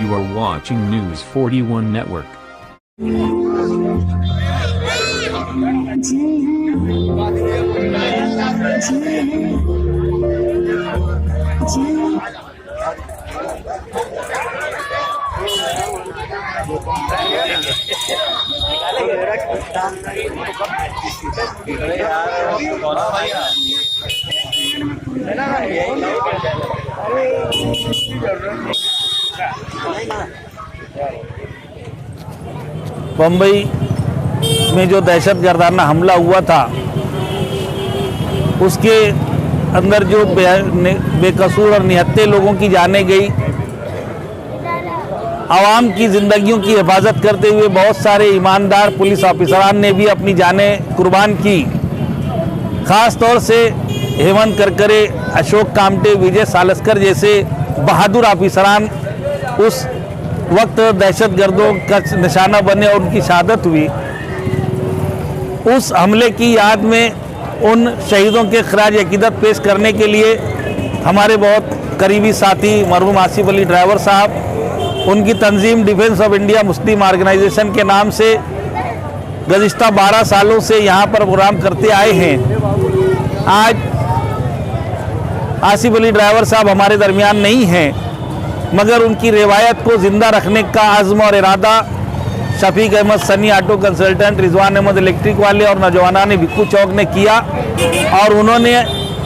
You are watching News 41 Network. Bombay में जो दहशतगर्दाना हमला हुआ था उसके अंदर जो बेकसूर और निहत्थे लोगों की जानें गई, आवाम की ज़िंदगियों की हिफाजत करते हुए बहुत सारे ईमानदार पुलिस ऑफिसरान ने भी अपनी जानें कुर्बान की। ख़ास तौर से हेमंत करकरे, अशोक कामटे, विजय सालस्कर जैसे बहादुर ऑफिसरान उस वक्त दहशतगर्दों का निशाना बने और उनकी शहादत हुई। उस हमले की याद में उन शहीदों के खराज अकीदत पेश करने के लिए हमारे बहुत करीबी साथी मरहूम आसिफ अली ड्राइवर साहब, उनकी तंजीम defence of India Muslim organisation के नाम से गुज़िश्ता 12 सालों से यहाँ पर प्रोग्राम करते आए हैं। आज आसिफ अली ड्राइवर साहब हमारे दरमियान नहीं हैं, मगर उनकी रिवायत को ज़िंदा रखने का आज़्म और इरादा Shafiq Ahmed Sunny auto consultant, Rizwan Ahmed electric वाले और नौजवाना ने भिक्कू चौक ने किया। और उन्होंने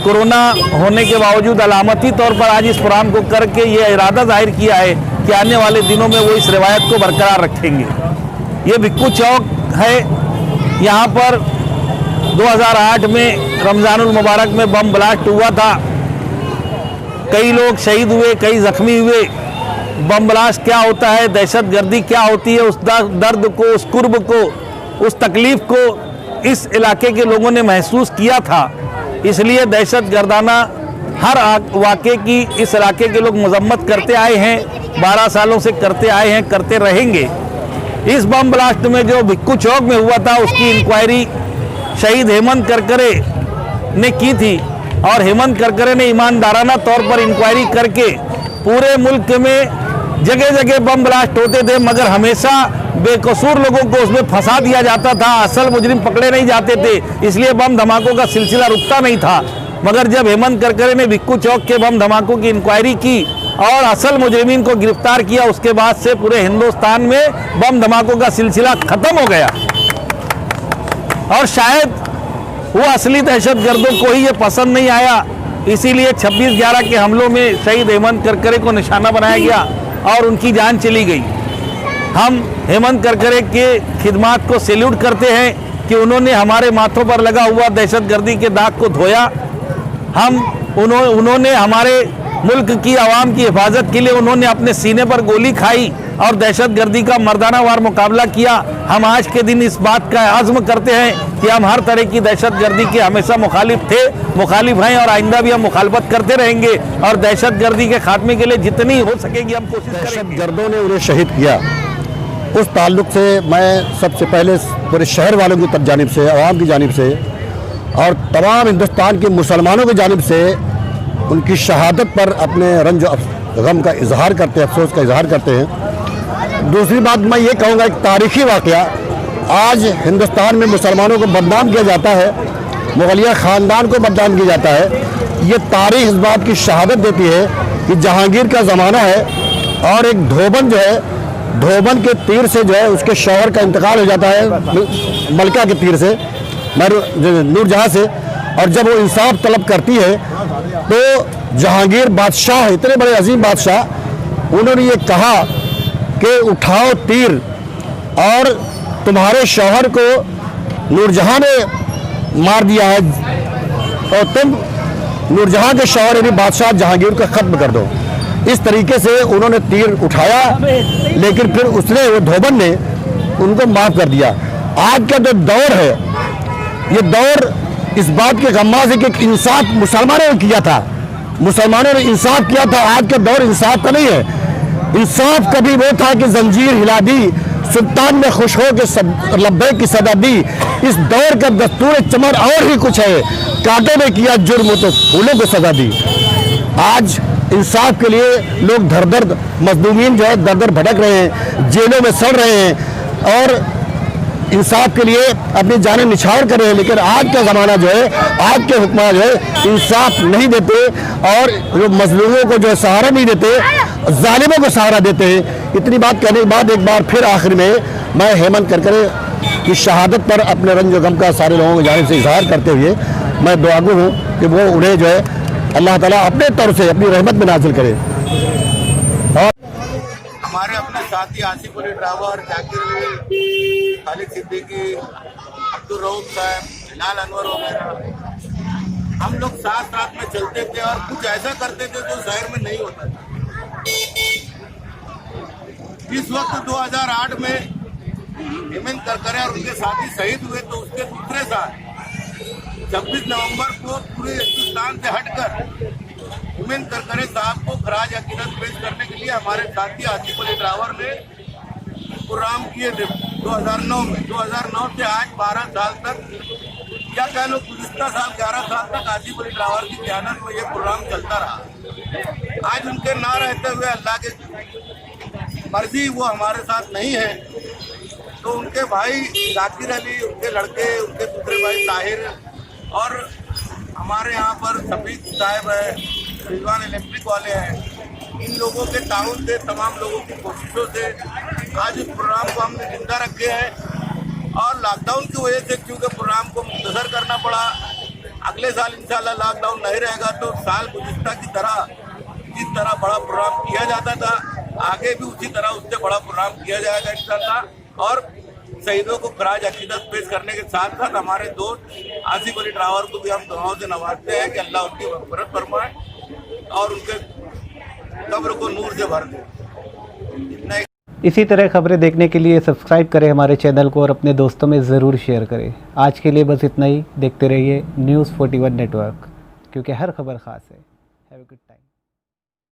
कोरोना होने के बावजूद अलामती तौर पर आज इस प्रोग्राम को करके ये इरादा जाहिर किया है कि आने वाले दिनों में वो इस रिवायत को बरकरार रखेंगे। ये भिक्कू चौक है, यहाँ पर 2008 में रमज़ानुल मुबारक में बम ब्लास्ट हुआ था। कई लोग शहीद हुए, कई जख्मी हुए। बम ब्लास्ट क्या होता है, दहशतगर्दी क्या होती है, उस दर्द को, उस कुर्ब को, उस तकलीफ़ को इस इलाके के लोगों ने महसूस किया था। इसलिए दहशतगर्दाना हर वाक़े की इस इलाके के लोग मजम्मत करते आए हैं, 12 सालों से करते आए हैं, करते रहेंगे। इस बम ब्लास्ट में जो भिक्कू चौक में हुआ था उसकी इंक्वायरी शहीद हेमंत करकरे ने की थी और हेमंत करकरे ने ईमानदाराना तौर पर इंक्वायरी करके पूरे मुल्क में जगह जगह बम ब्लास्ट होते थे, मगर हमेशा बेकसूर लोगों को उसमें फंसा दिया जाता था, असल मुजरिम पकड़े नहीं जाते थे, इसलिए बम धमाकों का सिलसिला रुकता नहीं था। मगर जब हेमंत करकरे ने भिक्कू चौक के बम धमाकों की इंक्वायरी की और असल मुजरिमीन को गिरफ्तार किया, उसके बाद से पूरे हिंदुस्तान में बम धमाकों का सिलसिला खत्म हो गया। और शायद वो असली दहशतगर्दों को ही ये पसंद नहीं आया, इसीलिए 26/11 के हमलों में शहीद हेमंत करकरे को निशाना बनाया गया और उनकी जान चली गई। हम हेमंत करकरे के खिदमात को सैल्यूट करते हैं कि उन्होंने हमारे माथों पर लगा हुआ दहशतगर्दी के दाग को धोया। उन्होंने हमारे मुल्क की आवाम की हिफाजत के लिए उन्होंने अपने सीने पर गोली खाई और दहशतगर्दी का मर्दाना वार मुकाबला किया। हम आज के दिन इस बात का आज़्म करते हैं कि हम हर तरह की दहशतगर्दी के हमेशा मुखालिफ थे, मुखालिफ हैं और आइंदा भी हम मुखालफत करते रहेंगे और दहशतगर्दी के खात्मे के लिए जितनी हो सकेगी हम कोशिश करेंगे। दहशतगर्दों ने उन्हें शहीद किया, उस ताल्लुक़ से मैं सबसे पहले पूरे शहर वालों की जानिब से, आवाम की जानिब से और तमाम हिंदुस्तान के मुसलमानों की जानिब से उनकी शहादत पर अपने रंज गम का इजहार करते हैं, अफसोस का इजहार करते हैं। दूसरी बात मैं ये कहूँगा, एक तारीख़ी वाक़या आज हिंदुस्तान में मुसलमानों को बदनाम किया जाता है, मुगलिया ख़ानदान को बदनाम किया जाता है। ये तारीख़ इस बात की शहादत देती है कि जहांगीर का ज़माना है और एक धोबन जो है, धोबन के तीर से जो है उसके शौहर का इंतकाल हो जाता है मलका के तीर से, नूरजहाँ से, और जब वो इंसाफ तलब करती है तो जहांगीर बादशाह, इतने बड़े अजीम बादशाह, उन्होंने ये कहा कि उठाओ तीर और तुम्हारे शौहर को नूरजहाँ ने मार दिया है और तुम नूरजहाँ के शौहर यानी बादशाह जहांगीर को ख़त्म कर दो। इस तरीके से उन्होंने तीर उठाया, लेकिन फिर उसने, वो धोबन ने उनको माफ़ कर दिया। आज का जो दौर है, ये दौर इस बात के गम्माज़ है कि इंसाफ मुसलमानों ने किया था, मुसलमानों ने इंसाफ किया था। आज का दौर इंसाफ का नहीं है। इंसाफ कभी वो था कि जंजीर हिला दी, सुल्तान ने खुश हो के लब्बे की सदा दी। इस दौर का दस्तूर चमर और ही कुछ है, कांटे में किया जुर्म तो फूलों को सजा दी। आज इंसाफ के लिए लोग दर दर मजलूमीन जो है दर दर भटक रहे हैं, जेलों में सड़ रहे हैं और इंसाफ के लिए अपनी जानें निछावर कर रहे हैं। लेकिन आज का ज़माना जो है, आज के हुक्मरान जो है इंसाफ नहीं देते और जो मजलूमों को जो है सहारा नहीं देते, जालिमों को सहारा देते हैं। इतनी बात कहने के बाद एक बार फिर आखिर में मैं हेमंत करकरे की शहादत पर अपने रंज व गम का सारे लोगों की जानिब से इजहार करते हुए मैं दुआगो हूँ कि वो उन्हें जो है अल्लाह ताला अपने तौर से अपनी रहमत में नाजिल करे। और हमारे अपने साथी आसिफ अली ड्राइवर, जाकिर अली, खालिद सिद्दीकी, अब्दुल रऊफ साहब, हिलाल अनवर वगैरह, हम लोग साथ साथ में चलते थे और कुछ ऐसा करते थे जो शहर में नहीं होता था। इस वक्त 2008 में हेमंत करकरे और उनके साथी शहीद हुए तो उसके दूसरे साल 26 नवंबर को पूरे हिंदुस्तान से हटकर हेमंत करकरे साहब को खराज अकीदत पेश करने के लिए हमारे साथी आसिफ अली ड्राइवर ने प्रोग्राम किए थे 2009 में। 2009 से आज 12 साल तक, क्या कह लो गुज़िश्ता साल 11 साल तक आसिफ अली ड्राइवर की क़यादत में ये प्रोग्राम चलता रहा। आज उनके ना रहते हुए अल्लाह के मर्जी वो हमारे साथ नहीं है, तो उनके भाई जाकिर अली, उनके लड़के, उनके दूसरे भाई ताहिर और हमारे यहाँ पर शफीक साहब है, रिजवान इलेक्ट्रिक वाले हैं, इन लोगों के ताउन से, तमाम लोगों की कोशिशों से आज इस प्रोग्राम को हमने जिंदा रखे हैं। और लॉकडाउन की वजह से क्योंकि प्रोग्राम को मुख्तसर करना पड़ा, अगले साल इंशाल्लाह लॉकडाउन नहीं रहेगा तो साल गुज़िश्ता की तरह जिस तरह बड़ा प्रोग्राम किया जाता था आगे भी उसी तरह उससे बड़ा प्रोग्राम किया जाएगा इंशाल्लाह। और शहीदों को खराज अकीदत पेश करने के साथ साथ हमारे दोस्त आसिफ अली ड्राइवर को भी हम दुआओं से नवाजते हैं कि अल्लाह उनकी मग़फ़िरत फरमाए और उनके कब्र को नूर से भर दे। इसी तरह खबरें देखने के लिए सब्सक्राइब करें हमारे चैनल को और अपने दोस्तों में ज़रूर शेयर करें। आज के लिए बस इतना ही। देखते रहिए न्यूज़ 41 नेटवर्क, क्योंकि हर खबर ख़ास है।